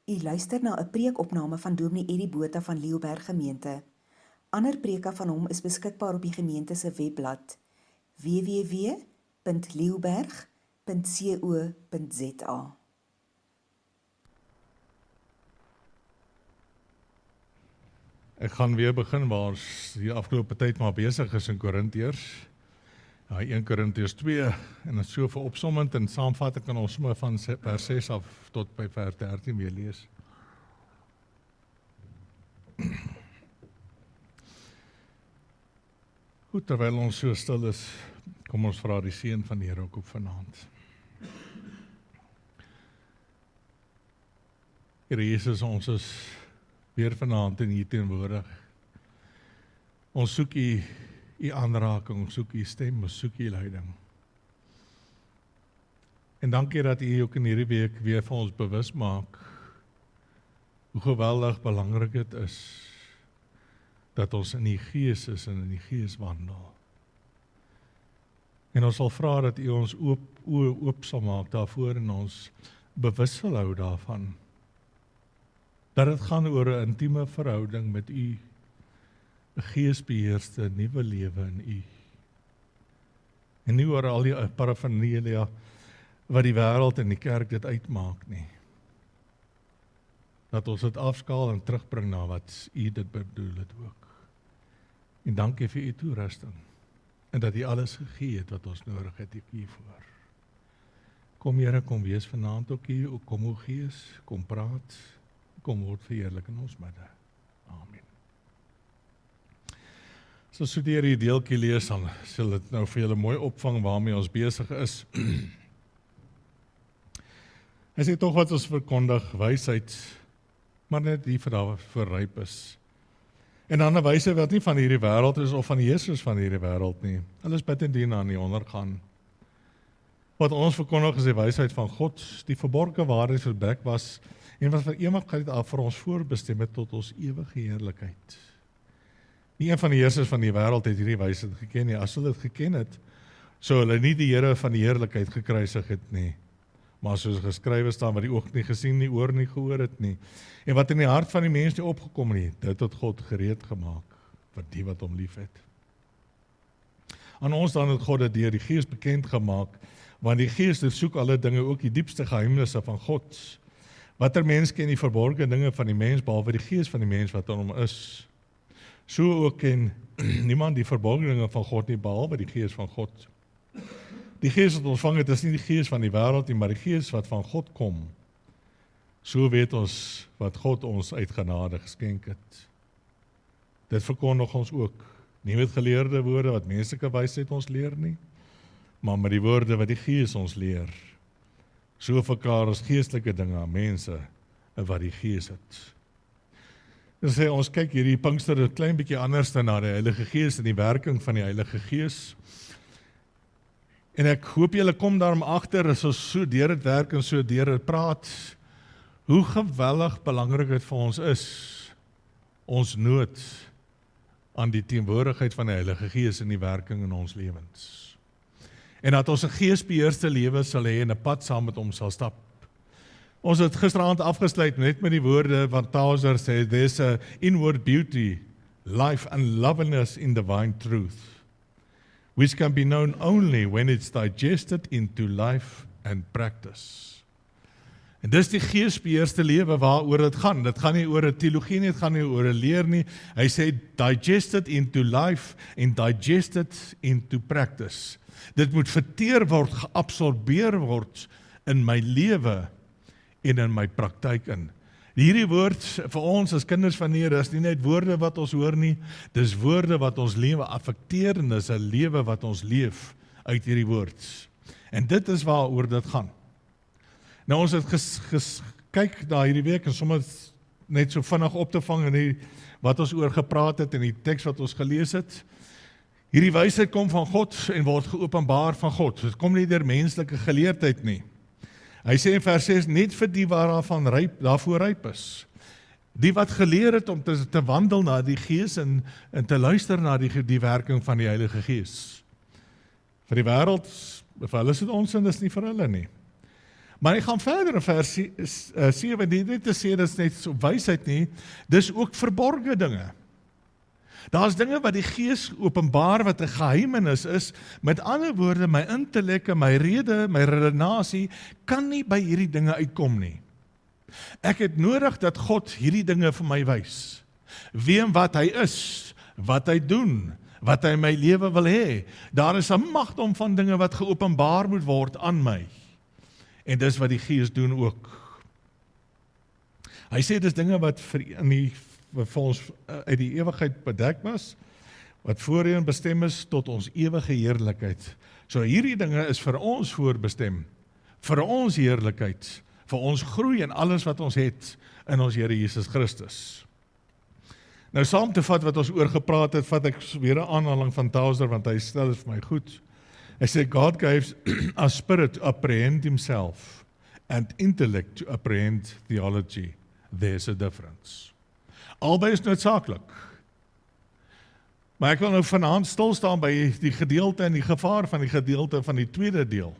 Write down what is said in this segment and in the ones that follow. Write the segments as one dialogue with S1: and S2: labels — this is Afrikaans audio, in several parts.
S1: U luister na 'n preekopname van Dominee Eddie Botha van Leeuberg Gemeente. Ander preke van hom is beskikbaar op die gemeente se webblad www.leeuberg.co.za.
S2: Ek gaan weer begin waar ons die afgelope tyd maar besig is in Korintiërs. 1 Korintiërs 2 en dit so veropsommend en saamvatting kan ons sommer van vers 6 af tot by vers 13 weer lees. Goed, terwyl ons so stil is, kom ons vra die seën van die Here ook op vanaand. Here Jesus, ons is weer vanaand in U teenwoordig. Ons soek U aanraking, ons soek U stem, ons soek U leiding. En dankie dat U ook in hierdie week weer vir ons bewus maak hoe geweldig belangrik dit is dat ons in die Gees is en in die Gees wandel. En ons sal vra dat U ons oop sal maak daarvoor en ons bewus sal hou daarvan. Dat dit gaan oor 'n intieme verhouding met U, 'n geesbeheerste nuwe lewe in U. En nie oor al die paraphernalia wat die wêreld en die kerk dit uitmaak nie. Dat ons dit afskaal en terugbring na wat U dit bedoel het ook. En dankie vir U toerusting. En dat U alles gegee het wat ons nodig het hiervoor. Kom Here, kom wees vanaand ook hier, kom o Gees, kom praat, kom word verheerlik in ons midde. Amen. As ons studeer die deeltjie lees, dan sal dit nou vir julle mooi opvang waarmee ons besig is. Hy sê tog wat ons verkondig, wysheid, maar net die vir ryp is. En dan 'n wysheid wat nie van hierdie wêreld is of van die heersers van hierdie wêreld nie. Hulle is bitterdiene aan die ondergaan. Wat ons verkondig is die wysheid van God, die verborgde waarheid verbek was en wat vir ewigheid af vir ons voorbestem het tot ons ewige heerlikheid. Nie een van die heersers van die wêreld het hierdie wysheid geken nie. As hulle dit geken het, sou hulle nie die Here van die heerlikheid gekruisig het nie. Maar soos geskrywe staan, wat die oog nie gesien nie, oor nie gehoor het nie, en wat in die hart van die mens nie opgekom nie, dit het God gereed gemaak, vir die wat hom lief het. Aan ons dan het God dit deur die Gees bekend gemaak, want die Gees soek alle dinge, ook die diepste geheimnisse van God. Watter mens ken die verborgde dinge van die mens, behalwe die Gees van die mens wat in hom is. So ook ken niemand die verborgde dinge van God nie, behalwe die Gees van God. Die Gees wat ontvang het, is nie die Gees van die wêreld nie, maar die Gees wat van God kom. So weet ons wat God ons uit genade geskenk het. Dit verkondig ons ook, nie met geleerde woorde wat menslike wysheid ons leer nie, maar met die woorde wat die Gees ons leer. So verklaar ons geestelike dinge aan mense wat die Gees het. Dit sê ons kyk hierdie Pinkster 'n klein bietjie anders na die Heilige Gees en die werking van die Heilige Gees. En ek hoop julle kom daarom agter as ons so deur dit werk en so deur dit praat, hoe geweldig belangrik dit vir ons is, ons nood aan die teenwoordigheid van die Heilige Gees in die werking in ons lewens. En dat ons 'n geesbeheerste lewe sal hê en 'n pad saam met hom sal stap. Ons het gisteraand afgesluit net met die woorde wat Tauser sê, there's a inward beauty, life and loveliness in divine truth, which can be known only when it's digested into life and practice. En dis die geesbeheerste lewe waaroor dit gaan. Dit gaan nie oor 'n teologie nie, dit gaan nie oor 'n leer nie. Hy sê digested into life and digested into practice. Dit moet verteer word, geabsorbeer word in my lewe en in my praktyk in. Hierdie woord vir ons as kinders van die Here is nie net woorde wat ons hoor nie, dis woorde wat ons lewe affekteer en dis 'n lewe wat ons leef uit hierdie woord. En dit is waaroor dit gaan. Nou ons het kyk na hierdie week en sommer net so vinnig op te vang in wat ons oor gepraat het en die teks wat ons gelees het. Hierdie wysheid kom van God en word geopenbaar van God. Dit kom nie deur menslike geleerdheid nie. Hy sê in vers 6, net vir die daarvoor ryp is. Die wat geleer het om te wandel na die Gees en te luister na die werking van die Heilige Gees. Vir die wêreld, vir hulle is dit onsin, dis nie vir hulle nie. Maar hy gaan verder in vers 7, nie te sê, dit is net so wysheid nie, dis ook verborge dinge. Daar's dinge wat die Gees openbaar wat 'n geheimenis is, met ander woorde, my intellek en my rede, my redenasie, kan nie by hierdie dinge uitkom nie. Ek het nodig dat God hierdie dinge vir my wys. Wie en wat hy is, wat hy doen, wat hy in my lewe wil hê. Daar is 'n magdom van dinge wat geopenbaar moet word aan my. En dis wat die Gees doen ook. Hy sê dis dinge wat vir ons uit die ewigheid bedek was, wat voorheen bestem is tot ons ewige heerlikheid. So hierdie dinge is vir ons voorbestem, vir ons heerlikheid, vir ons groei en alles wat ons het in ons Here Jesus Christus. Nou saam te vat wat ons oor gepraat het, vat ek weer 'n aanhaling van Tauser, want hy stel dit vir my goed. Hy sê, God gives a spirit to apprehend himself and intellect to apprehend theology. There's a difference. Albei is noodsaaklik. Maar ek wil nou vanaand stilstaan by die gedeelte en die gevaar van die gedeelte van die tweede deel.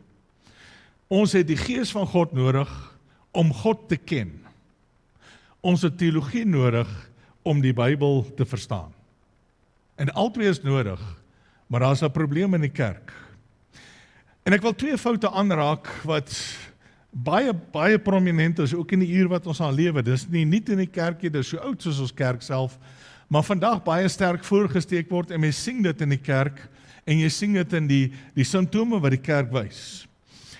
S2: Ons het die Gees van God nodig om God te ken. Ons het teologie nodig om die Bybel te verstaan. En albei is nodig, maar daar's 'n probleem in die kerk. En ek wil twee foute aanraak wat baie prominent is, ook in die uur wat ons aan lewe. Dis nie in die kerkie, dis so oud soos ons kerk self, maar vandag baie sterk voorgesteek word, en mens sien dit in die kerk, en jy sien dit in die simptome wat die kerk wys.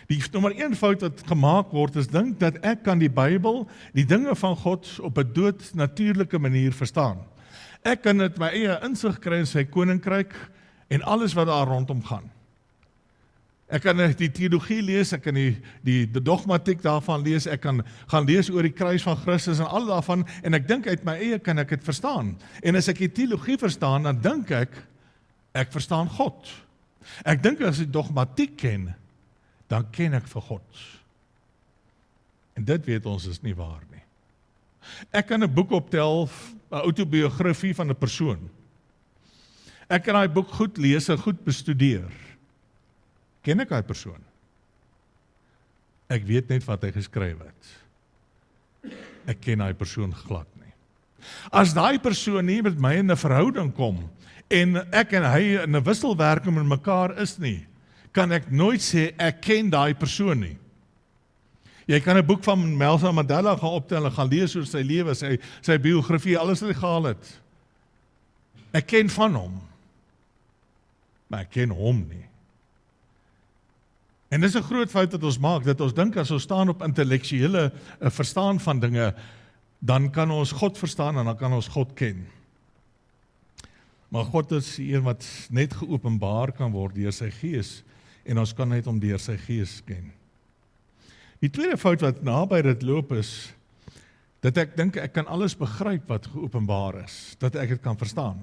S2: Die nommer 1 fout wat gemaak word, is dink dat ek kan die Bybel, die dinge van God, op 'n doodnatuurlike manier verstaan. Ek kan dit my eie insig kry in sy koninkryk, en alles wat daar rondom gaan. Ek kan die teologie lees, ek kan die dogmatiek daarvan lees, ek kan gaan lees oor die kruis van Christus en al daarvan, en ek dink uit my eie kan ek dit verstaan. En as ek die teologie verstaan, dan dink ek verstaan God. Ek dink as ek dogmatiek ken, dan ken ek vir God. En dit weet ons is nie waar nie. Ek kan 'n boek optel, 'n autobiografie van 'n persoon. Ek kan daai boek goed lees en goed bestudeer. Ken ek daai persoon? Ek weet net wat hy geskryf het. Ek ken daai persoon glad nie. As daai persoon nie met my in 'n verhouding kom, en ek en hy in 'n wisselwerking met mekaar is nie, kan ek nooit sê, ek ken daai persoon nie. Jy kan 'n boek van Nelson Mandela gaan optel en gaan lees oor sy lewe, sy biografie, alles wat hy gehaal het. Ek ken van hom, maar ek ken hom nie. En dis 'n groot fout wat ons maak, dat ons dink as ons staan op intellektuele verstaan van dinge, dan kan ons God verstaan en dan kan ons God ken. Maar God is een wat net geopenbaar kan word deur sy Gees, en ons kan net hom deur sy Gees ken. Die tweede fout wat naby dit loop is, dat ek dink ek kan alles begryp wat geopenbaar is, dat ek dit kan verstaan.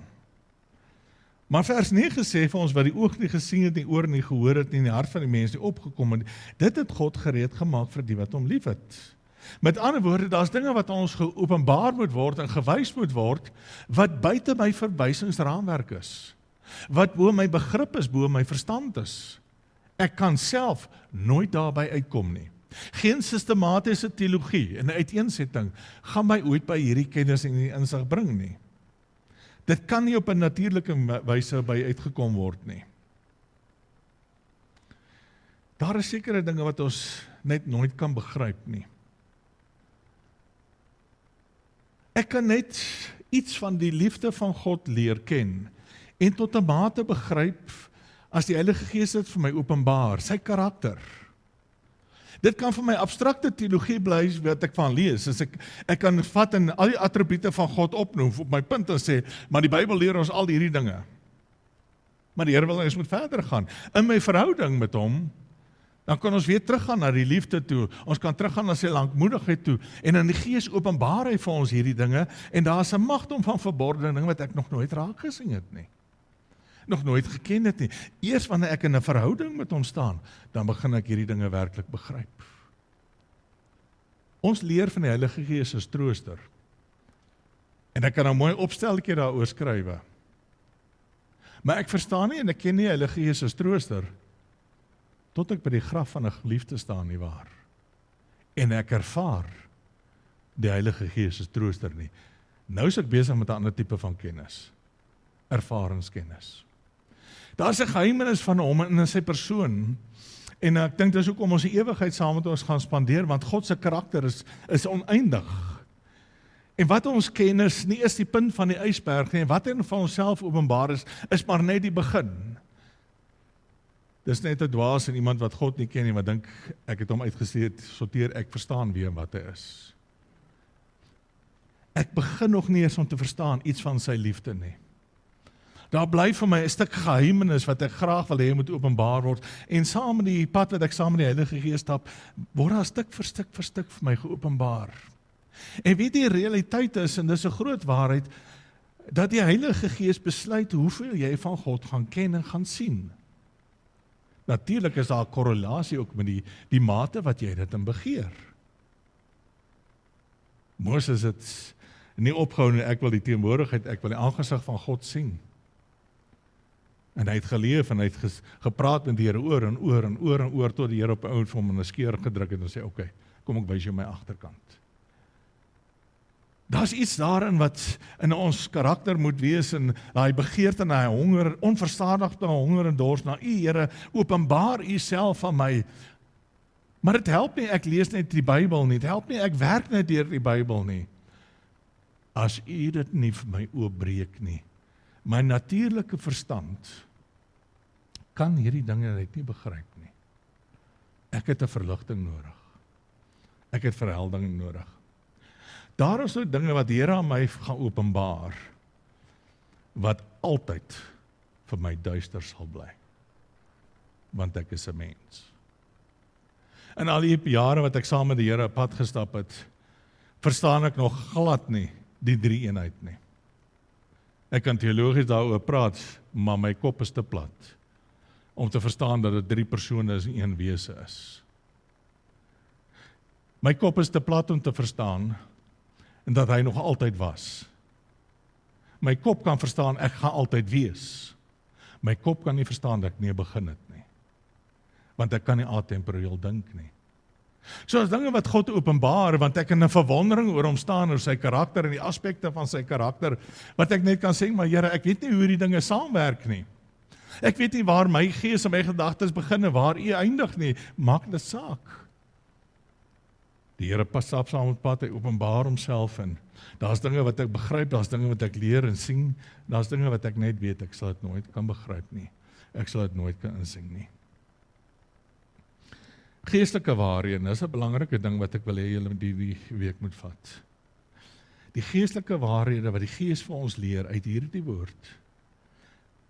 S2: Maar vers 9 sê vir ons wat die oog nie gesien het, die oor nie gehoor het, nie in die hart van die mens nie opgekom het, dit het God gereed gemaak vir die wat hom lief het. Met ander woorde, daar's dinge wat ons geopenbaar moet word en gewys moet word, wat buite my verwysingsraamwerk is, wat bo my begrip is, bo my verstand is. Ek kan self nooit daarby uitkom nie. Geen sistematiese teologie en uiteensetting gaan my ooit by hierdie kennis en die insig bring nie. Dit kan nie op 'n natuurlike wyse by uitgekom word nie. Daar is sekere dinge wat ons net nooit kan begryp nie. Ek kan net iets van die liefde van God leer ken en tot 'n mate begryp as die Heilige Gees dit vir my openbaar, sy karakter. Dit kan vir my abstrakte teologie bly wat ek van lees. As ek kan vat en al die attribute van God opnoem op my punt en sê, maar die Bybel leer ons al hierdie dinge. Maar die Here wil ons moet verder gaan. In my verhouding met hom, dan kan ons weer teruggaan na die liefde toe. Ons kan teruggaan na sy lankmoedigheid toe. En in die Gees openbaar hy vir ons hierdie dinge, en daar is 'n magdom van verborgde dinge wat ek nog nooit raak gesien het nie. Nog nooit geken het nie. Eers wanneer ek in 'n verhouding met hom staan, dan begin ek hierdie dinge werklik begryp. Ons leer van die Heilige Gees as trooster. En ek kan nou mooi opsteltjie daaroor skrywe. Maar ek verstaan nie en ek ken nie Heilige Gees as trooster tot ek by die graf van 'n geliefde staan, nie waar? en ek ervaar die Heilige Gees is trooster nie. Nou is ek besig met 'n ander tipe van kennis, ervaringskennis. Daar is 'n geheimnis van hom in sy persoon, en ek dink dis hoekom ons die ewigheid saam met ons gaan spandeer, want God se karakter is oneindig. En wat ons ken is nie eers die punt van die ysberg nie, en wat in van onsself openbaar is maar net die begin. Dis net 'n dwaas en iemand wat God nie ken nie, wat dink ek het hom uitgestuur, sorteer ek verstaan wie en wat hy is. Ek begin nog nie eens om te verstaan iets van sy liefde nie. Daar bly vir my 'n stuk geheimenis wat ek graag wil hê moet openbaar word, en saam met die pad wat ek saam met die Heilige Gees stap, word daar stuk vir stuk vir my geopenbaar. En weet die realiteit is, en dis 'n groot waarheid, dat die Heilige Gees besluit hoeveel jy van God gaan ken en gaan sien. Natuurlik is daar 'n korrelasie ook met die mate wat jy dit in begeer. Moses het nie opgehou nie, ek wil die teenwoordigheid, ek wil die aangesig van God sien. En hy het geleef en hy het gepraat met die Here oor en oor en oor en oor, tot die Here op 'n oud vir hom in 'n skeer gedruk het en sê, okay, kom ek wys jou my agterkant. Daar's iets daarin wat in ons karakter moet wees, en daai begeerte en daai honger, onverstaanbare honger en dors na U, Here, openbaar U self aan my. Maar dit help nie ek lees net die Bybel nie, dit help nie ek werk net deur die Bybel nie, as U dit nie vir my oopbreek nie. My natuurlike verstand kan hierdie dinge net nie begryp nie. Ek het 'n verligting nodig. Ek het verheldering nodig. Daar is nou dinge wat die Here aan my gaan openbaar, wat altyd vir my duister sal bly. Want ek is 'n mens. In al die jare wat ek saam met die Here op pad gestap het, verstaan ek nog glad nie die drie eenheid nie. Ek kan teologies daaroor praat, maar my kop is te plat om te verstaan dat dit 3 persone is en een wese is. My kop is te plat om te verstaan en dat hy nog altyd was. My kop kan verstaan ek gaan altyd wees. My kop kan nie verstaan dat ek nie begin het nie. Want ek kan nie atemporeel dink nie. So as dinge wat God openbaar, want ek in 'n verwondering oor hom staan, oor sy karakter en die aspekte van sy karakter, wat ek net kan sê, maar Here, ek weet nie hoe die dinge saamwerk nie. Ek weet nie waar my gees en my gedagtes begin en waar U eindig nie, maak dit saak. Die Here pas saam met pad, hy openbaar homself en daar's dinge wat ek begryp, daar's dinge wat ek leer en sien, daar's dinge wat ek net weet, ek sal dit nooit kan begryp nie. Ek sal dit nooit kan insien nie. Geestelike waarhede, dis 'n belangrike ding wat ek wil hê julle die week moet vat. Die geestelike waarhede wat die Gees vir ons leer uit hierdie woord,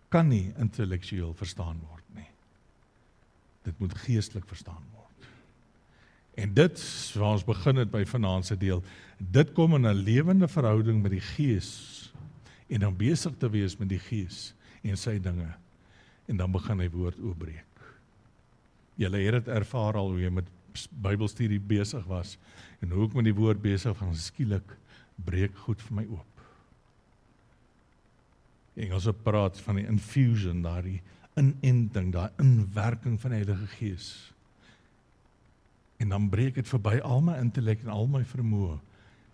S2: kan nie intellektueel verstaan word nie. Dit moet geestelik verstaan word. En dit, waar ons begin het by vanaand se deel, dit kom in 'n lewende verhouding met die Gees, en dan besig te wees met die Gees en sy dinge, en dan begin hy woord oopbreek. Julle het dit ervaar al hoe jy met Bybelstudie besig was en hoe ek met die woord besig was, skielik breek goed vir my oop. Engelse praat van die infusion, daardie inenting, daai inwerking van die Heilige Gees. En dan breek dit verby al my intellek en al my vermoë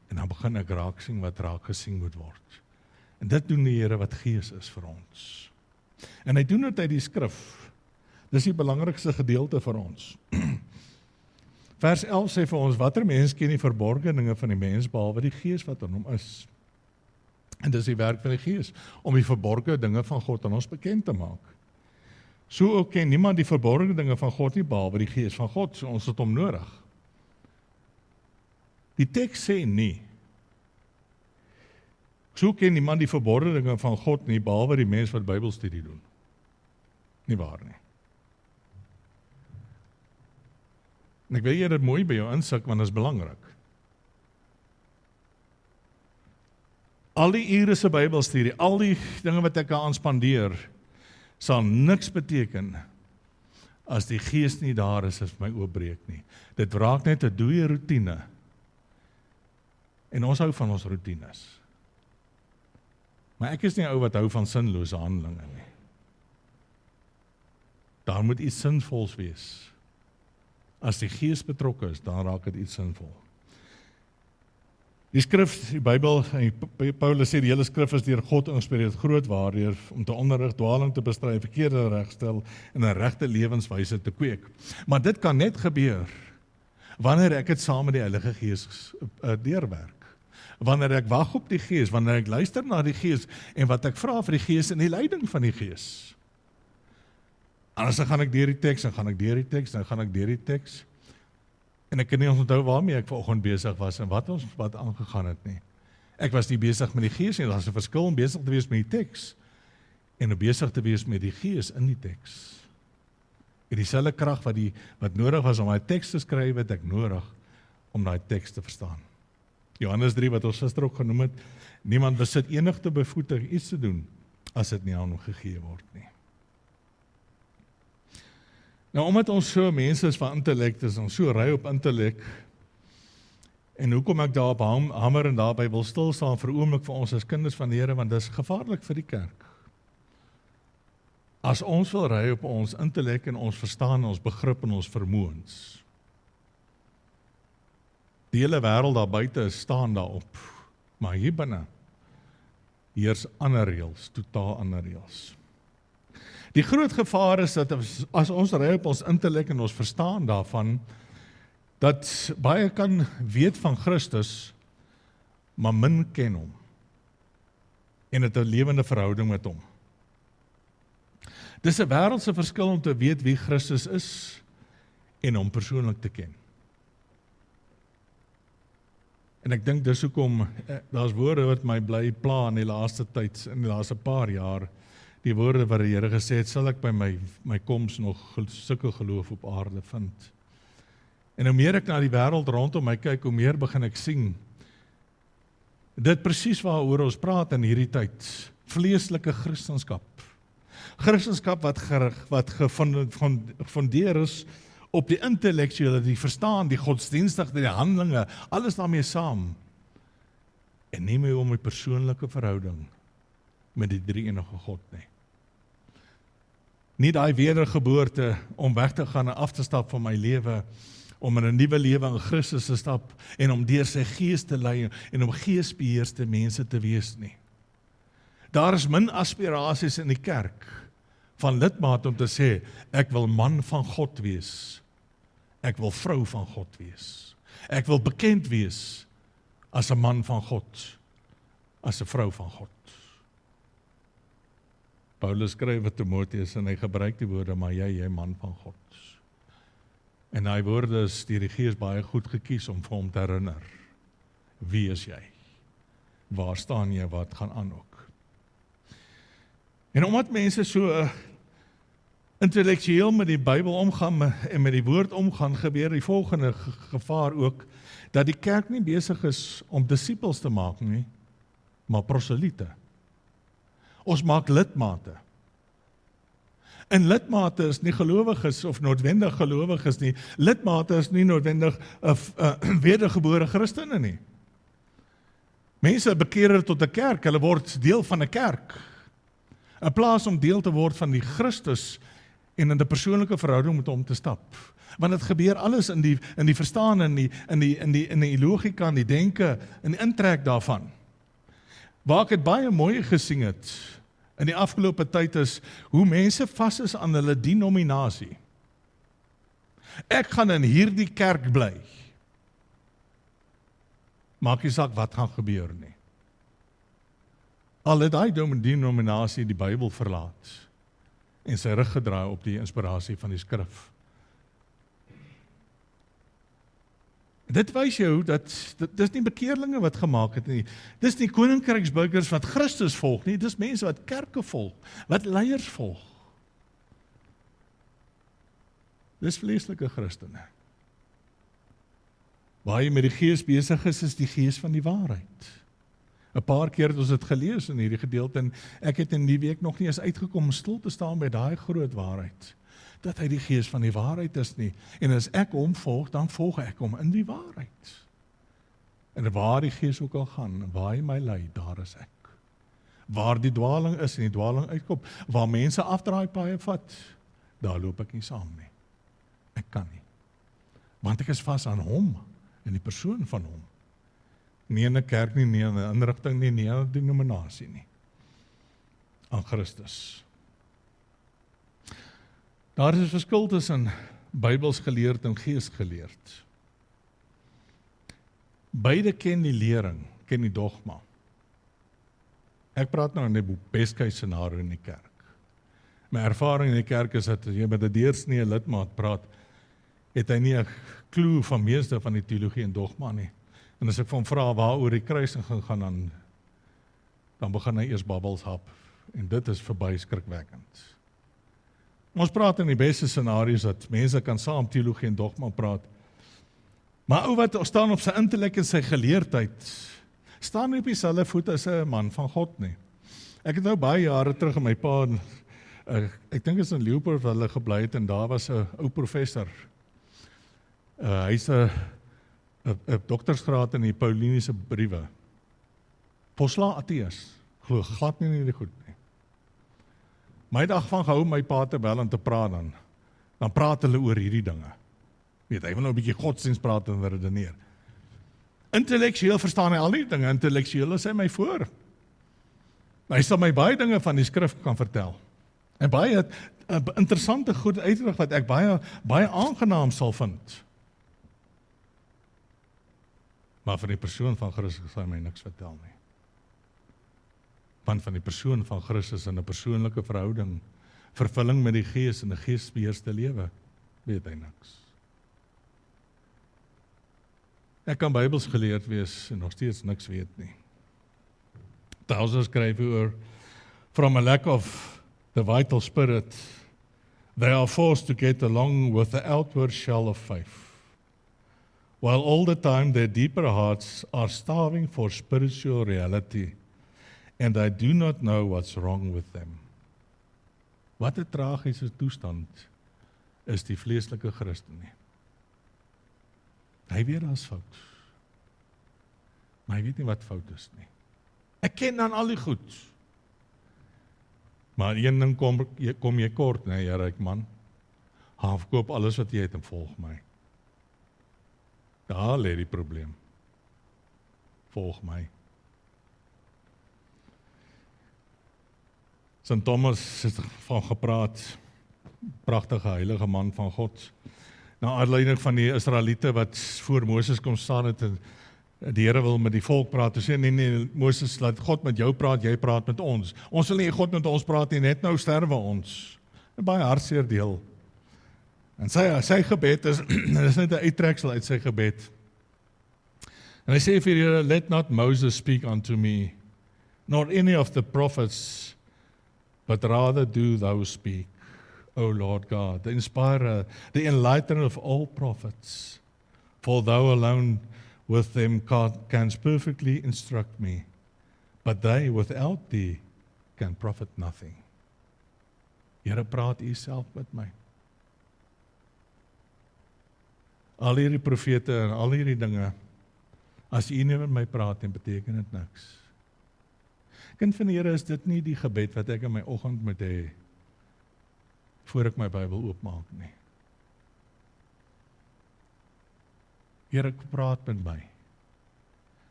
S2: en dan begin ek raak sien wat raak gesien moet word. En dit doen die Here wat Gees is vir ons. En hy doen dit uit die skrif. Dis die belangrikste gedeelte vir ons. Vers 11 sê vir ons, watter mens ken die verborgene dinge van die mens, behalwe die Gees wat in hom is. En dis die werk van die Gees, om die verborgene dinge van God aan ons bekend te maak. So ook ken niemand die verborgene dinge van God nie, behalwe die Gees van God, so ons het hom nodig. Die teks sê nie, so ken niemand die verborgene dinge van God nie, behalwe die mens wat Bybelstudie doen. Nie waar nie. En ek wil jy dit mooi by jou insit, want dit is belangrik. Al die ure se Bybelstudie, al die dinge wat ek aan spandeer, sal niks beteken as die Gees nie daar is as my oopbreek nie. Dit raak net 'n dooie roetine. En ons hou van ons roetines. Maar ek is nie 'n ou wat hou van sinlose handelinge nie. Daar moet iets sinvols wees. As die Gees betrokke is, dan raak dit iets sinvol. Die skrif, die Bybel, en Paulus sê die hele skrif is deur God geïnspireer, groot waardeur om te onderrig, dwaling te bestry, verkeerde regstel en 'n regte lewenswyse te kweek. Maar dit kan net gebeur wanneer ek dit saam met die Heilige Gees deurwerk. Wanneer ek wag op die Gees, wanneer ek luister na die Gees en wat ek vra vir die Gees en die leiding van die Gees. Anders dan gaan ek deur die teks, dan gaan ek deur die teks, dan gaan ek deur die teks. En ek kan nie onthou waarmee ek vanoggend besig was en wat aangegaan het nie. Ek was nie besig met die Gees nie, daar's 'n verskil om besig te wees met die teks en om besig te wees met die Gees in die teks. En dieselfde krag wat nodig was om daai teks te skryf, het ek nodig om daai teks te verstaan. Johannes 3 wat ons gister ook genoem het, niemand besit enige bevoegdheid iets te doen as dit nie aan hom gegee word nie. Nou, omdat ons so mense is van intellek is, ons so ry op intellek, en hoekom ek daar op hamer en daarby wil stilstaan vir 'n oomblik vir ons as kinders van die Here, want dit is gevaarlik vir die kerk. As ons wil ry op ons intellek en ons verstaan, ons begrip en ons vermoëns. Die hele wêreld daar buite staan daarop, maar hier binne heers ander reëls, totaal ander reëls. Die groot gevaar is dat as ons ry op ons intellek en ons verstaan daarvan, dat baie kan weet van Christus, maar min ken hom, en het 'n lewende verhouding met hom. Dis 'n wêreldse verskil om te weet wie Christus is, en hom persoonlik te ken. En ek dink dis hoekom, daar's woorde wat my bly pla in die laaste tyd, in die laaste paar jaar, die woorde wat die Here gesê het, sal ek by my koms nog sulke geloof op aarde vind. En hoe meer ek na die wêreld rondom my kyk, hoe meer begin ek sien, dit presies waaroor ons praat in hierdie tyd, vleeslike Christendom. Christendom wat gefundeer is op die intellektuele, die verstaan, die godsdienstige, die handelinge, alles daarmee saam. En nie meer om die persoonlike verhouding met die drie-enige God nie. Nie daai wedergeboorte om weg te gaan en af te stap van my lewe, om in 'n nuwe lewe in Christus te stap en om deur sy Gees te lei en om geesbeheerste mense te wees nie. Daar is min aspirasies in die kerk van lidmate om te sê, ek wil man van God wees. Ek wil vrou van God wees. Ek wil bekend wees as 'n man van God, as 'n vrou van God. Paulus skryf vir Timoteus en hy gebruik die woorde, maar jy man van God. En hy woorde is deur die Gees baie goed gekies om vir hom te herinner. Wie is jy? Waar staan jy? Wat gaan aan ook? En omdat mense so intellektueel met die Bybel omgaan en met die woord omgaan, gebeur die volgende gevaar ook, dat die kerk nie besig is om disippels te maak nie, maar proseliete. Ons maak lidmate. En lidmate is nie gelowiges of noodwendig gelowiges nie. Lidmate is nie noodwendig wedergebore Christene nie. Mense bekeer tot 'n kerk, hulle word deel van 'n kerk. In plaas om deel te word van die Christus en in 'n persoonlike verhouding met hom te stap. Want dit gebeur alles in die verstaan, in die logika, in die denke, in die intrek daarvan. Waar ek het baie mooi gesien het in die afgelope tyd is, hoe mense vas is aan hulle denominasie. Ek gaan in hierdie kerk bly. Maak nie saak wat gaan gebeur nie. Al het hy denominasie die Bybel verlaat en sy rug gedraai op die inspirasie van die skrif. Dit wys jou dat dis nie bekeerlinge wat gemaak het nie. Dis nie koninkryksburgers wat Christus volg nie, dis mense wat kerke volg, wat leiers volg. Dis vleeslike Christene. Waar jy met die Gees besig is die Gees van die waarheid. 'n Paar keer het ons dit gelees in hierdie gedeelte en ek het in die week nog nie eens uitgekom om stil te staan by daai groot waarheid. Dat hy die Gees van die waarheid is nie. En as ek hom volg, dan volg ek hom in die waarheid. En waar die Gees ook al gaan, waar hy my lei, daar is ek. Waar die dwaling is en die dwaling uitkom, waar mense afdraai paaie vat, daar loop ek nie saam nie. Ek kan nie. Want ek is vas aan hom, en die persoon van hom. Nie in 'n kerk nie, nie in 'n inrigting nie, nie in 'n denominasie nie. Aan Christus. Daar is 'n verskil tussen Bybels geleerd en geesgeleerd. Beide ken die lering, ken die dogma. Ek praat nou in die best case scenario in die kerk. My ervaring in die kerk is dat as jy met 'n deursnee lidmaat praat, het hy nie 'n klou van meeste van die teologie en dogma nie. En as ek van vra waaroor die kruising gaan, dan begin hy eers babbels hap. En dit is verby skrikwekkend. Ons praat in die beste scenario's dat mense kan saam teologie en dogma praat. Maar ou wat staan op sy intellek en sy geleerdheid, staan nie op dieselfde voet as 'n man van God nie. Ek het nou baie jare terug in my pa, ek dink is in Leeupoort waar hulle gebly het, en daar was 'n ou professor. Hy's 'n doktorsgraad in die Pauliniese briewe. Posla ateës, glo glad nie in die goed nie. My dag van gehou my pa te bel en te praat dan praat hulle oor hierdie dinge. Weet, hy wil nou 'n bietjie godsdienst praat en redeneer. Intellektueel verstaan hy al die dinge, intellektueel is hy my voor. Hy sal my baie dinge van die skrif kan vertel. En baie interessante goed uitrig wat ek baie aangenaam sal vind. Maar van die persoon van Christus sal hy my niks vertel nie. Want van die persoon van Christus in 'n persoonlike verhouding, vervulling met die Gees en 'n geesbeheerste lewe, weet hy niks. Ek kan Bybels geleerd wees en nog steeds niks weet nie. Paulus skryf oor, from a lack of the vital spirit, they are forced to get along with the outward shell of faith, while all the time their deeper hearts are starving for spiritual reality, and they do not know what's wrong with them. Wat 'n tragiese toestand is die vleeslike Christen nie. Hy weet daar's fout. Maar hy weet nie wat fout is nie. Ek ken dan al die goed. Maar een ding kom jy kort, nee, jy ryk man. Gaan verkoop alles wat jy het en volg my. Daar lê die probleem. Volg my. St. Thomas het van gepraat, pragtige heilige man van God. Na aanleiding van die Israeliete wat voor Moses kom staan het en die Here wil met die volk praat. Hy sê nee, Moses, laat God met jou praat, jy praat met ons. Ons wil nie God met ons praat nie, net nou sterwe ons. 'n Baie hartseer deel. En sy gebed is net 'n uittreksel uit sy gebed. En hy sê vir die Here, let not Moses speak unto me, nor any of the prophets, but rather do thou speak, O Lord God, the inspirer, the enlightener of all prophets, for thou alone with them canst perfectly instruct me, but they without thee can profit nothing. Here, praat U self met my. Al hierdie profete en al hierdie dinge, as U nie met my praat, dan beteken dit niks. Kind van die Here, is dit nie die gebed wat ek in my oggend moet hê, voor ek my Bybel oopmaak nie. Here, praat met my.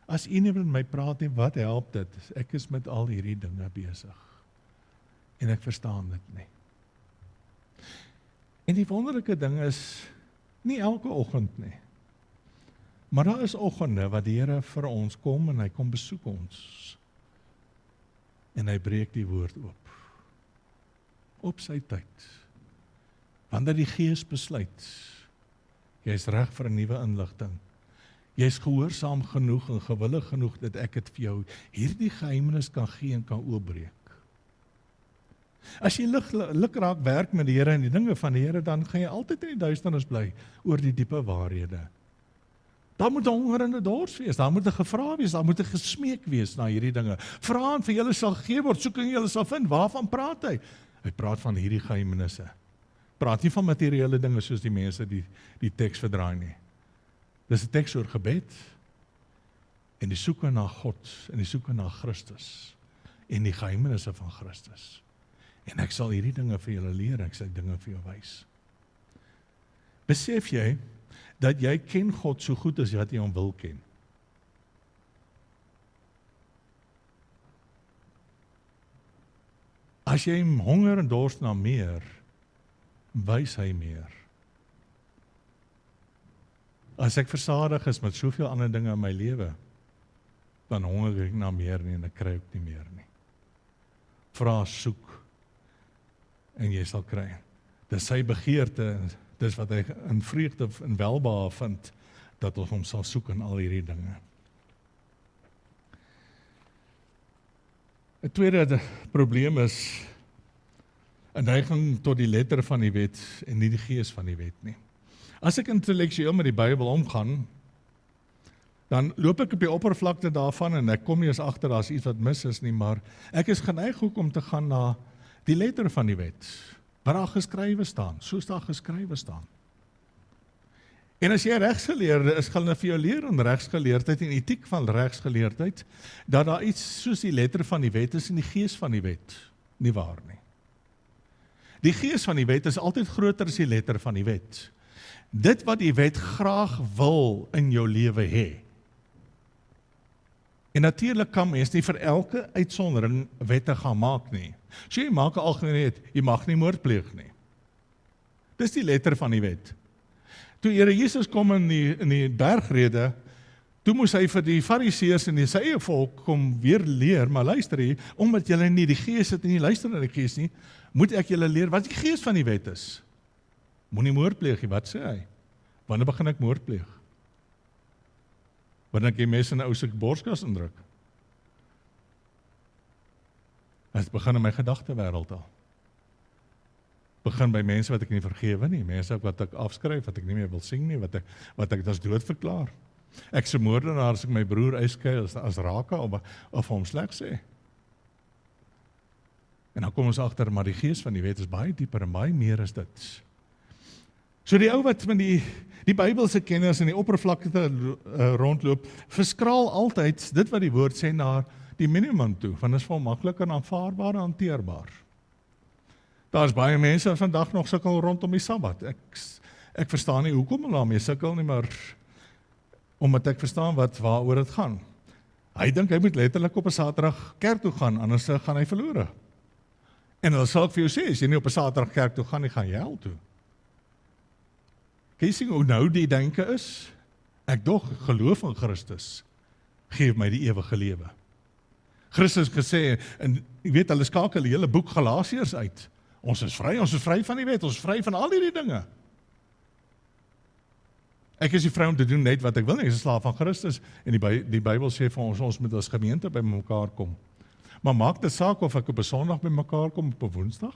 S2: As U nie met my praat nie, wat help dit? Ek is met al hierdie dinge besig. En ek verstaan dit nie. En die wonderlike ding is, nie elke oggend nie. Maar daar is oggende wat die Here vir ons kom en hy kom besoek ons. En hy breek die woord oop. Op sy tyd. Wanneer die Gees besluit, jy is reg vir 'n nuwe inligting. Jy is gehoorsaam genoeg en gewillig genoeg dat ek dit vir jou hierdie geheimenis kan gee en kan oopbreek. As jy lig raak werk met die Here en die dinge van die Here, dan gaan jy altyd in die duisternis bly oor die diepe waarhede. Daar moet 'n honger en 'n dors wees, daar moet 'n gevra wees, daar moet 'n gesmeek wees na hierdie dinge. Vra en vir julle sal gegee word, soek en julle sal vind. Waarvan praat hy? Hy praat van hierdie geheimenisse. Praat nie van materiële dinge soos die mense die teks verdraai nie. Dis 'n teks oor gebed en die soeke na God en die soeke na Christus en die geheimenisse van Christus. En ek sal hierdie dinge vir julle leer, ek sal dinge vir jou wys. Besef jy dat jy ken God so goed as wat jy hom wil ken. As jy honger en dorst na meer, wys hy meer. As ek versadig is met soveel ander dinge in my lewe, dan honger ek na meer nie en ek kry ook nie meer nie. Vra, soek en jy sal kry. Dis sy begeerte, dis wat hy in vreugde en welbehae vind, dat ons hom sal soek in al hierdie dinge. 'n tweede probleem is 'n neiging tot die letter van die wet en nie die gees van die wet nie. As ek intellektueel met die Bybel omgaan, dan loop ek op die oppervlakte daarvan en ek kom nie eens agter daar's iets wat mis is nie, maar ek is geneig ook om te gaan na die letter van die wet, wat daar geskrywe staan, soos daar geskrywe staan. En as jy regsgeleerde is, gaan hulle vir jou leer in regsgeleerdheid en etiek van regsgeleerdheid, dat daar iets soos die letter van die wet is en die gees van die wet, nie waar nie. Die gees van die wet is altyd groter as die letter van die wet. Dit wat die wet graag wil in jou lewe hê. En natuurlik kan mens nie vir elke uitsondering wette gaan maak nie. So jy maak 'n algemene wet, jy mag nie moord pleeg nie. Dis die letter van die wet. Toe Here Jesus kom in die bergrede, toe moes hy vir die fariseërs en sy eie volk kom weer leer, maar luister hier, omdat julle nie die gees het en nie luister na die gees nie, moet ek julle leer wat die gees van die wet is. Moenie moord pleeg nie, wat sê hy? Wanneer begin ek moord pleeg? Wanneer ek die mes in 'n ou se borskas indruk? Dit begin in my gedagtewêreld al. Begin by mense wat ek nie vergewe nie, mense wat ek afskryf, wat ek nie meer wil sien nie, wat ek as dood verklaar. Ek se moordenaar as ek my broer uitskei as raka of hom sleg sê. En dan kom ons agter, maar die gees van die wet is baie dieper en baie meer as dit. So die ou wat met die Bybelse kenners in die oppervlakte rondloop, verskraal altyd dit wat die woord sê na die minimum toe, want dit is veel makliker en aanvaarbaar en hanteerbaar. Daar is baie mense wat vandag nog sukkel rondom die Sabbat. Ek verstaan nie hoekom hulle daarmee sukkel nie, maar omdat ek verstaan waaroor dit gaan. Hy dink hy moet letterlik op 'n Saterdag kerk toe gaan, anders gaan hy verlore. En hulle sal vir jou sê, as jy nie op 'n Saterdag kerk toe gaan nie, gaan jy hel toe. Kan jy sien hoe nou die denke is? Ek dog geloof in Christus gee my die ewige lewe. Christus gesê, en jy weet, hulle skakel die hele boek Galasiërs uit. Ons is vry van die wet, ons is vry van al hierdie dinge. Ek is nie vry om te doen net wat ek wil nie, ek is 'n slaaf van Christus, en die Bybel sê vir ons moet as gemeente by mekaar kom. Maar maak dit saak of ek op 'n Sondag by mekaar kom op 'n Woensdag?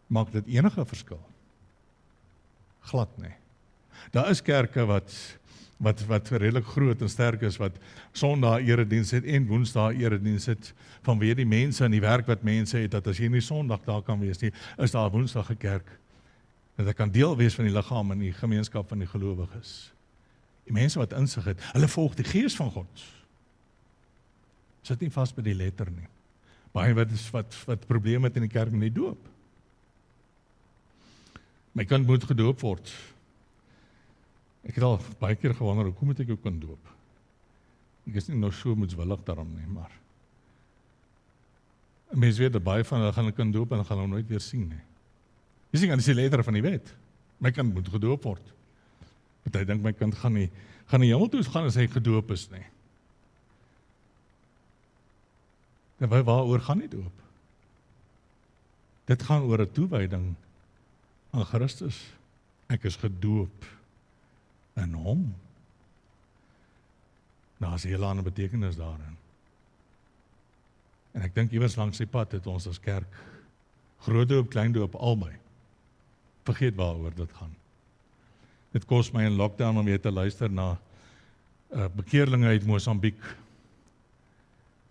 S2: Maak dit enige verskil? Glad nie. Daar is kerke wat redelik groot en sterk is, wat Sondag erediens het en Woensdag erediens het, vanweë die mense en die werk wat mense het, dat as jy nie Sondag daar kan wees nie, is daar Woensdag 'n kerk, dat ek kan deel wees van die liggaam en die gemeenskap van die gelowiges. Die mense wat insig het, hulle volg die gees van God. Sit nie vas by die letter nie. Baie wat probleme het in die kerk met die doop. My kind moet gedoop word. Ek het al baie keer gewonder, hoekom moet ek jou kind doop? Ek is nie nou so moedswillig daarom nie, maar mense weet dat baie van hulle gaan 'n kind doop en hulle gaan hom nooit weer sien nie. Jy sien, dis die letter van die wet. My kind moet gedoop word. Party dink my kind gaan nie hemel toe gaan as hy gedoop is nie. En waaroor gaan die doop? Dit gaan oor 'n toewyding aan Christus. Ek is gedoop in hom. Daar is 'n hele ander betekenis daarin. En ek dink iewers langs die pad het ons as kerk groot doop, klein doop, albei. Vergeet waaroor dit gaan. Dit kos my in lockdown om weer te luister na bekeerlinge uit Mosambiek,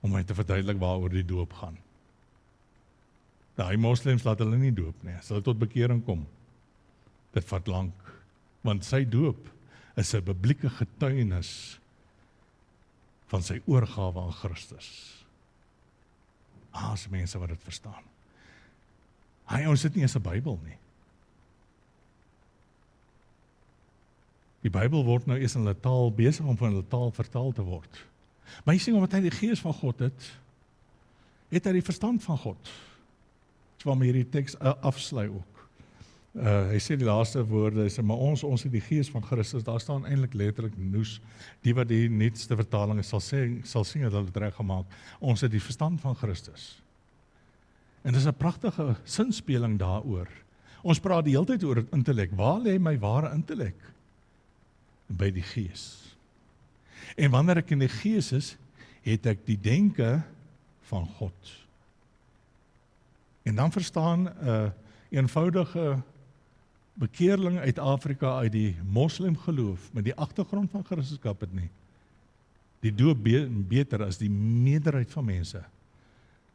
S2: om my te verduidelik waaroor die doop gaan. Die moslems laat hulle nie doop nie, as hulle tot bekering kom. Dit vat lank, want sy doop is 'n publieke getuienis van sy oorgawe aan Christus. As mense wat dit verstaan. Ons het nie eens 'n Bybel nie. Die Bybel word nou eers in hulle taal besig om van hulle taal vertaal te word. Maar jy sien, omdat hy die gees van God het hy die verstand van God. Dis waarmee hierdie teks afsluit ook. Hy sê die laaste woorde, hy sê, maar ons het die gees van Christus, daar staan eintlik letterlik noes, die wat die nuutste vertaling sal sien dat hulle het reg gemaak, ons het die verstand van Christus. En dis 'n pragtige sinspeling daaroor. Ons praat die hele tyd oor intellek. Waar lê my ware intellek? By die gees. En wanneer ek in die gees is, het ek die denke van God. En dan verstaan 'n eenvoudige bekeerling uit Afrika, uit die moslim geloof, met die agtergrond van Christendom het nie, die doop beter as die meerderheid van mense,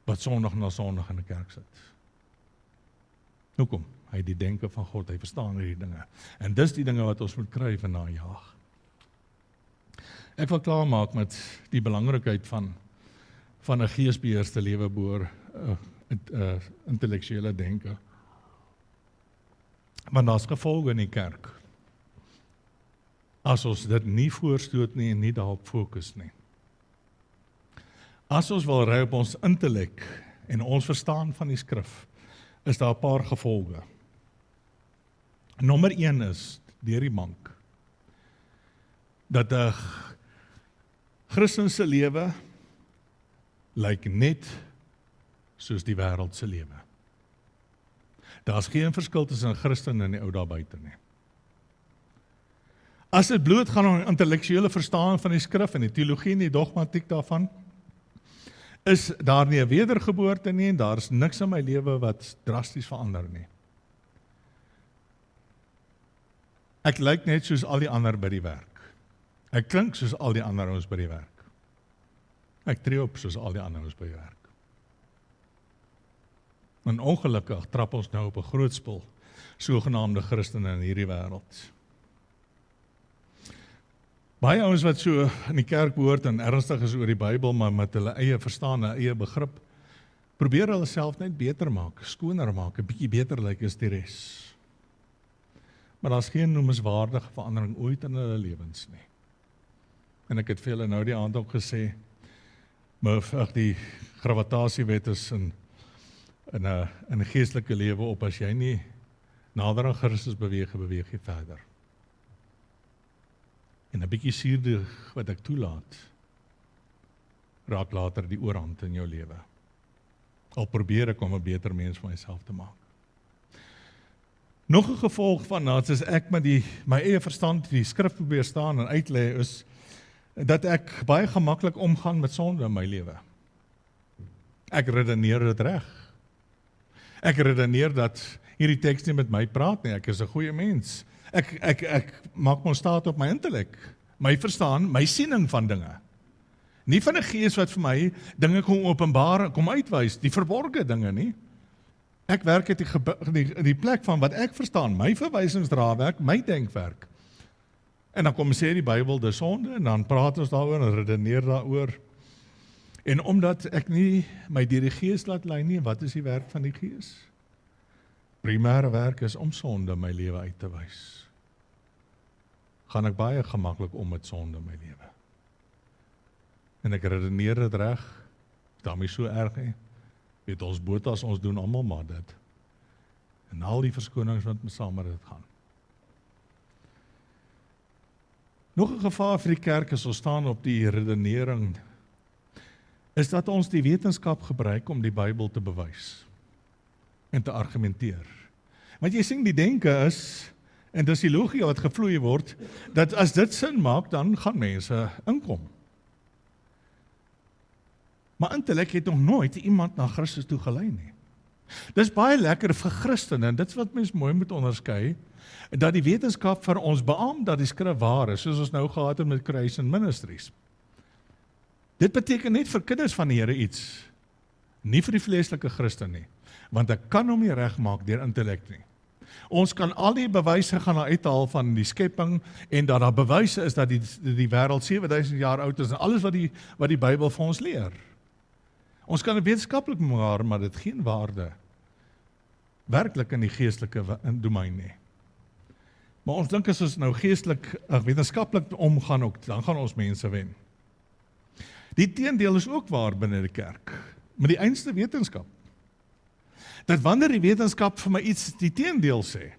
S2: wat sondig na sondig in die kerk sit. Hoekom? Hy het die denke van God, hy verstaan hierdie dinge. En dis die dinge wat ons moet kry en najaag. Ek wil klaarmaak met die belangrikheid van 'n geesbeheerste lewe bo intellektuele denke. Want daar's gevolge in die kerk. As ons dit nie voorstoot nie en nie daarop fokus nie. As ons wil ry op ons intellek en ons verstaan van die skrif, is daar 'n paar gevolge. Nommer 1 is, deur die bank, dat 'n Christen se lewe lyk net soos die wêreld se lewe. Daar's geen verskil tussen 'n Christen en die ou daar buite nie. As dit bloot gaan om intellektuele verstaan van die skrif en die teologie en die dogmatiek daarvan, is daar nie 'n wedergeboorte nie en daar's niks in my lewe wat drasties verander nie. Ek lyk net soos al die ander by die werk. Ek klink soos al die ander ouens by die werk. Ek tree op soos al die ander ouens by die werk. En ongelukkig trap ons nou op 'n groot spul sogenaamde Christene in hierdie wêreld. Baie ouens wat so in die kerk behoort en ernstig is oor die Bybel, maar met hulle eie verstaan, hulle eie begrip, probeer hulle self net beter maak, skoner maak, 'n bietjie beter lyk as die res. Maar daar's geen noemenswaardige verandering ooit in hulle lewens nie. En ek het vir julle nou die aand ook gesê, maar die gravitasiewet is in 'n geestelike lewe op, as jy nie nader aan Christus beweeg jy verder. En 'n bietjie suurdeeg wat ek toelaat, raak later die oorhand in jou lewe. Al probeer ek om 'n beter mens van myself te maak. Nog 'n gevolg van dat as ek met my eie verstand die skrif probeer staan en uitlei, is dat ek baie gemaklik omgaan met sonde in my lewe. Ek redeneer dit reg. Ek redeneer dat hierdie teks nie met my praat nie, ek is 'n goeie mens. Ek maak my staat op my intellek, my verstaan, my siening van dinge. Nie van 'n gees wat vir my dinge kom openbaar, kom uitwys, die verborgde dinge nie. Ek werk uit die plek van wat ek verstaan, my verwysingsdraawerk, my denkwerk. En dan kom sê die Bybel dis sonde en dan praat ons daaroor en redeneer daaroor. En omdat ek nie my deur die Gees laat lei nie, wat is die werk van die Gees? Primêre werk is om sonde in my lewe uit te wys. Gaan ek baie gemaklik om met sonde in my lewe. En ek redeneer dit reg, daarmee so erg nie. Weet ons botas, ons doen almal maar dit. En al die verskonings wat saam met dit gaan. Nog 'n gevaar vir die kerk as ons staan op die redenering, is dat ons die wetenskap gebruik om die Bybel te bewys en te argumenteer. Want jy sien, die denke is, en dis die logie wat gevloei word, dat as dit sin maak, dan gaan mense inkom. Maar intellek het nog nooit iemand na Christus toe gelei nie. Dis baie lekker vir Christene, en dit is wat mens mooi moet onderskei, dat die wetenskap vir ons beamoed dat die skrif waar is, soos ons nou gehad het met Creation Ministries. Dit beteken net vir kinders van die Here iets, nie vir die vleeslike Christen nie, want ek kan hom nie regmaak deur intellek nie. Ons kan al die bewyse gaan uithaal van die skepping, en dat daar bewyse is dat die wêreld 7000 jaar oud is, en alles wat die Bybel vir ons leer. Ons kan het wetenskaplik maar dit geen waarde werklik in die geestelike domein nie. Maar ons dink as ons nou geestelik, wetenskaplik omgaan ook, dan gaan ons mense wen. Die teendeel is ook waar binne die kerk, met die einste wetenskap. Dat wanneer die wetenskap vir my iets die teendeel sê,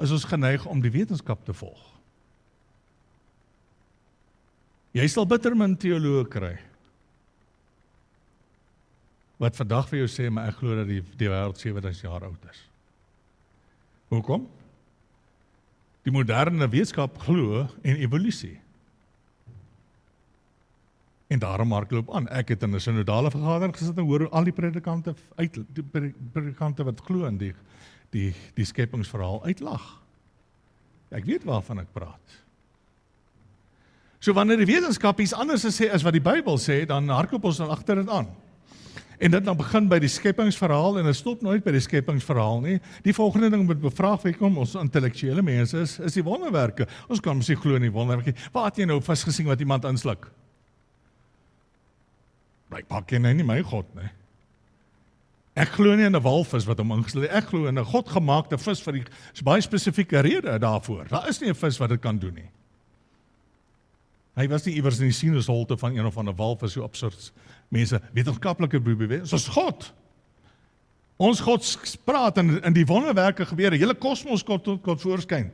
S2: is ons geneig om die wetenskap te volg. Jy sal bitter min teoloë kry, wat vandag vir jou sê, maar ek glo dat die wêreld 7000 jaar oud is. Hoekom? Die moderne wetenskap glo in evolusie. En daarom hardloop aan. Ek het in 'n synodale vergadering gesit en hoor al die predikante wat glo in die skepingsverhaal uitlag. Ek weet waarvan ek praat. So wanneer die wetenskap iets anders sê as wat die Bybel sê, dan hardloop ons dan agter dit aan. En dit dan begin by die skepingsverhaal en dit stop nooit by die skepingsverhaal nie. Die volgende ding wat bevraagteken kom, ons intellektuele mense is die wonderwerke. Ons kan mos nie glo in die wonderwerke. Waar het jy nou vasgesien wat iemand insluk? Blijkbaar ken hy nie my God nie. Ek glo nie in 'n walvis wat hom ingesluit. Ek glo in 'n godgemaakte vis vir die baie spesifieke rede daarvoor. Daar is nie 'n vis wat dit kan doen nie. Hy was nie iewers in die sinusholte van een of ander walvis, so absurd. Mense, wetenskaplike bewees, soos God. Ons God praat en die wonderwerke gebeur, die hele kosmos kom voorskyn.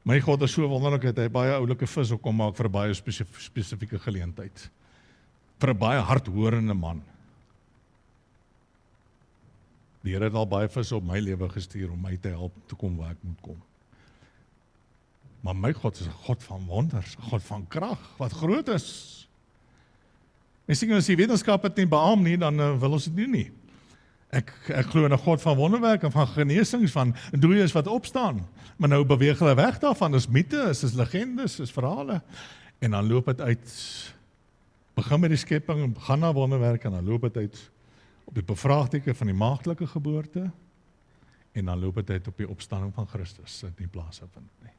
S2: My God is so wonderlik dat hy baie oulike vis ook kom maak vir 'n baie spesifieke geleentheid. Vir 'n baie hardhorende man. Die Here het al baie visse op my lewe gestuur om my te help te kom waar ek moet kom. Maar my God is 'n God van wonders, 'n God van krag, wat groot is. En sien as die wetenskap het nie beamoen nie, dan wil ons dit nie. Ek glo in 'n God van wonderwerke, van genesings, van dooies wat opstaan. Maar nou beweeg hulle weg daarvan, dis mites, dis legendes, dis verhale. En dan loop dit uit, begin met die skepping, gaan na wonderwerke, en dan loop dit uit op die bevraagteken van die maagdelike geboorte, en dan loop dit uit op die opstanding van Christus, dit nie plaas vind nie.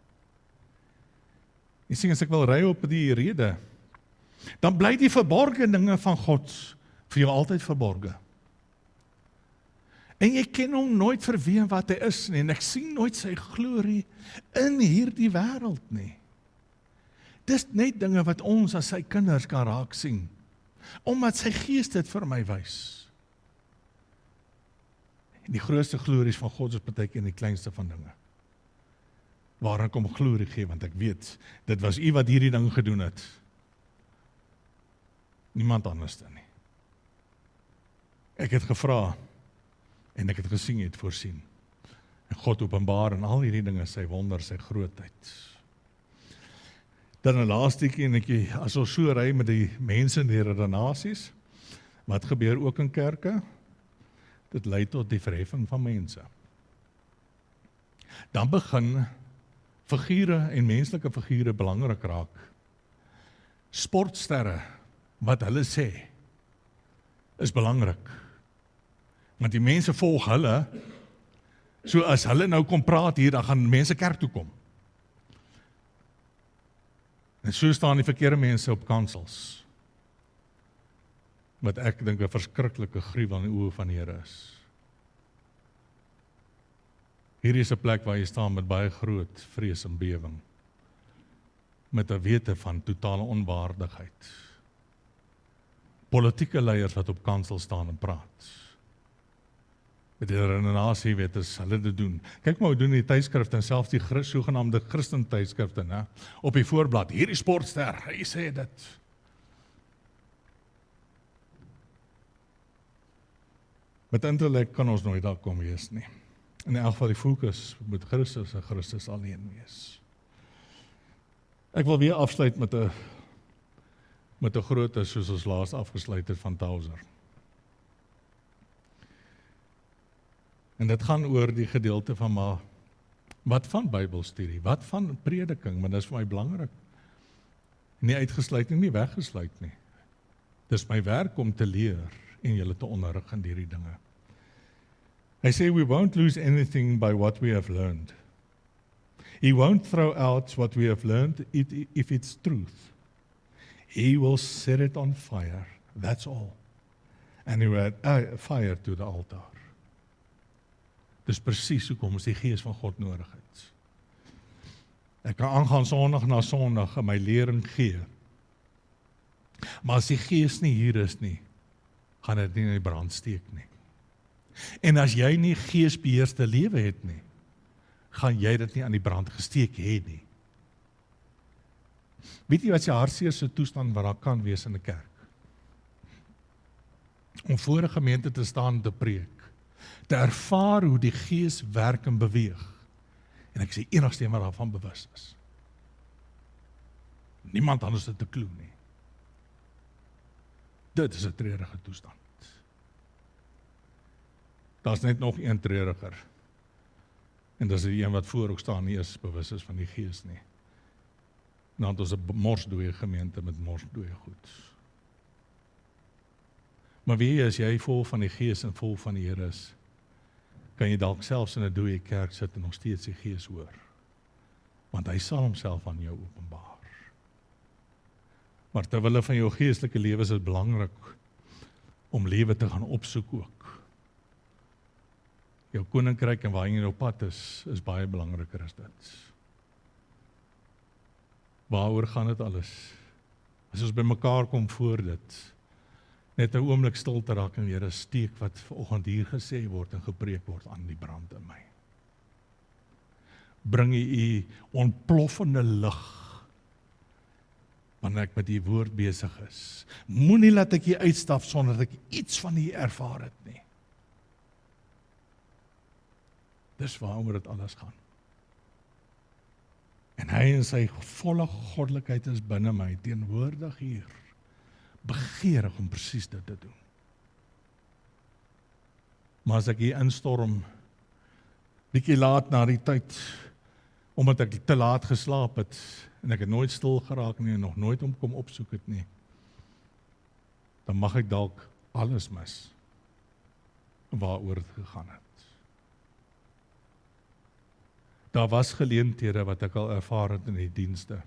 S2: Jy sien, as ek wil ry op die rede, dan bly die verborge dinge van God vir jou altyd verborge. En jy ken hom nooit vir wie en wat hy is nie, en ek sien nooit sy glorie in hierdie wêreld nie. Dis net dinge wat ons as sy kinders kan raak sien, omdat sy gees dit vir my wys. En die grootste glories van God is partykeer in die kleinste van dinge. Waar ek hom glorie gee, want ek weet, dit was U wat hierdie ding gedoen het. Niemand anders dan nie. Ek het gevra, en ek het gesien, het voorsien. En God openbaar in al hierdie dinge, sy wonder, sy grootheid. Dan 'n laaste enetjie, as ons so ry met die mense in die redenasies, wat gebeur ook in kerke? Dit lei tot die verheffing van mense. Dan begin figure en menslike figure belangrik raak. Sportsterre, wat hulle sê, is belangrik. Want die mense volg hulle, so as hulle nou kom praat hier, dan gaan mense kerk toe kom. En so staan die verkeerde mense op kansels, wat ek dink 'n verskriklike gruwel in die oë van die Here is. Hier is 'n plek waar jy staan met baie groot vrees en bewering, met 'n wete van totale onwaardigheid. Politieke leiers wat op kansel staan en praat. Met die redenasie weet as hulle dit doen. Kyk maar hoe doen die tydskrifte en selfs die sogenaamde Christen tydskrifte, né? Op die voorblad, hierdie sportster, hy sê dit. Met intellek kan ons nooit daar kom wees nie. In elk geval die fokus moet Christus en Christus alleen wees. Ek wil weer afsluit met 'n groot, soos ons laas afgesluit het van Tauser. En dit gaan oor die gedeelte van maar, wat van Bybelstudie, wat van prediking, maar dit is vir my belangrik. Nie uitgesluit nie weggesluit nie. Dis my werk om te leer en julle te onderrig in hierdie dinge. Hy sê, we won't lose anything by what we have learned. He won't throw out what we have learned if it's truth. He will set it on fire, that's all. And he will add fire to the altar. Dis presies hoekom ons die Gees van God nodig het. Ek kan aangaan Sondag na Sondag en my lering gee. Maar as die Gees nie hier is nie, gaan dit nie in die brand steek nie. En as jy nie geesbeheerste lewe het nie, gaan jy dit nie aan die brand gesteek hê nie. Weet jy wat die hartseerste toestand wat daar kan wees in 'n kerk? Om voor 'n gemeente te staan en te preek, te ervaar hoe die Gees werk en beweeg. En ek is die enigste een wat daarvan bewus is. Niemand anders het 'n klou nie. Dit is 'n treurige toestand. Daar's net nog een treuriger. En dis die een wat voor ook staan nie eens bewus is van die Gees nie. Nou het ons 'n morsdooie gemeente met morsdooie goed. Maar weet jy, as jy vol van die Gees en vol van die Here is, kan jy dalk selfs in 'n dooie kerk sit en nog steeds die Gees hoor. Want hy sal homself aan jou openbaar. Maar terwille van jou geestelike lewe is dit belangrik om lewe te gaan opsoek ook. Jou koninkryk en waar jy op pad is baie belangriker as dit. Waaroor gaan dit alles? As ons by mekaar kom voor dit, net 'n oomblik stil te raak en weer 'n steek wat vanoggend hier gesê word en gepreek word aan die brand in my. Bring u ontploffende lig wanneer ek met u woord besig is. Moenie laat ek hier uitstap sonder dat ek iets van u ervaar het nie. Dis waaroor dit alles gaan. En hy in sy volle goddelikheid is binne my, teenwoordig hier, begeerig om presies dit te doen. Maar as ek hier instorm, bietjie laat na die tyd, omdat ek te laat geslaap het, en ek het nooit stil geraak nie, en nog nooit kom opsoek het nie, dan mag ek dalk alles mis, waaroor het gegaan het. Daar was geleenthede wat ek al ervaar het in die dienste,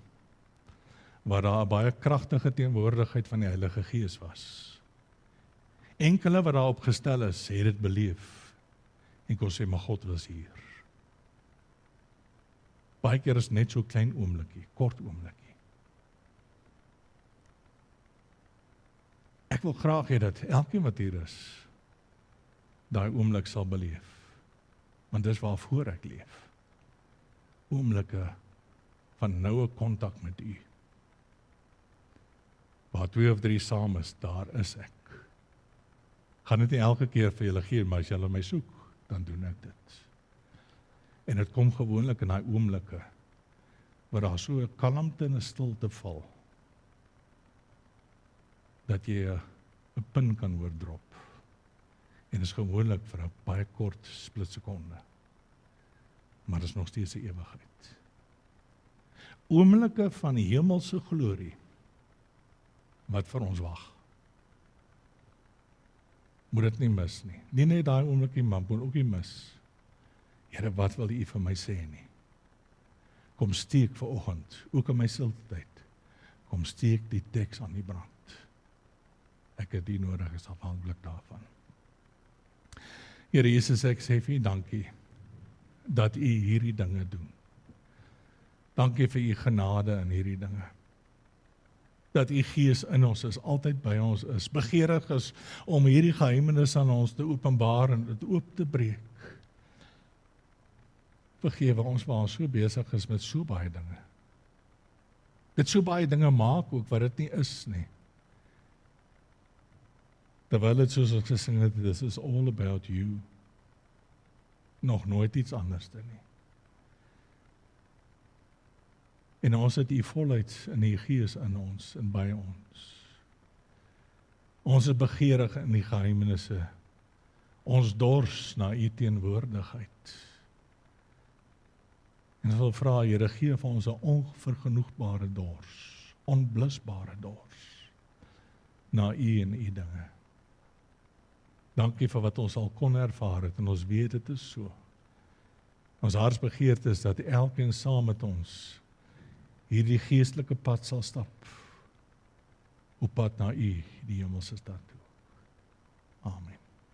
S2: waar daar 'n baie kragtige teenwoordigheid van die Heilige Gees was. Enkele wat daarop gestel is, het dit beleef, en kon sê, maar God was hier. Baie keer is net so klein oomblikie, kort oomblikie. Ek wil graag hê dat elkeen wat hier is, daai oomblik sal beleef, want dis waarvoor ek leef. Oomblikke van noue kontak met u. Waar 2 of 3 saam is, daar is ek. Gaan dit nie elke keer vir julle gee, maar as julle my soek, dan doen ek dit. En dit kom gewoonlik in daai oomblikke, waar daar so 'n kalmte en 'n stilte val, dat jy 'n pin kan hoor drop. En dit is gewoonlik vir 'n baie kort splitsekonde. Maar dit is nog steeds 'n ewigheid. Oomblikke van die hemelse glorie, wat vir ons wag. Moet dit nie mis nie. Nie net daai oomblikie, maar moet ook nie mis. Here, wat wil u vir my sê nie? Kom steek vanoggend, ook in my stilte tyd, kom steek die teks aan die brand. Ek het die nodig, is afhanklik daarvan. Here Jesus, ek sê vir u dankie, dat u hierdie dinge doen. Dankie vir u genade in hierdie dinge. Dat u Gees in ons is, altyd by ons is, begeerig is om hierdie geheimenis aan ons te openbaar en dit oop te breek. Vergewe ons waar ons so besig is met so baie dinge. Dit so baie dinge maak ook wat dit nie is nie. Terwyl dit soos ek gesing het, this is all about you. Nog nooit iets anders nie. En ons het u volheid in die Gees in ons en by ons. Ons is begeerig in die geheimenisse. Ons dors na u teenwoordigheid. En ek wil vra, Here, gee vir ons 'n onvergenoegbare dors, onblusbare dors, na u en u dinge. Dankie vir wat ons al kon ervaar het, en ons weet dit is so. Ons hartsbegeerte is dat elkeen saam met ons hierdie geestelike pad sal stap, op pad na u, die hemelse stad toe. Amen.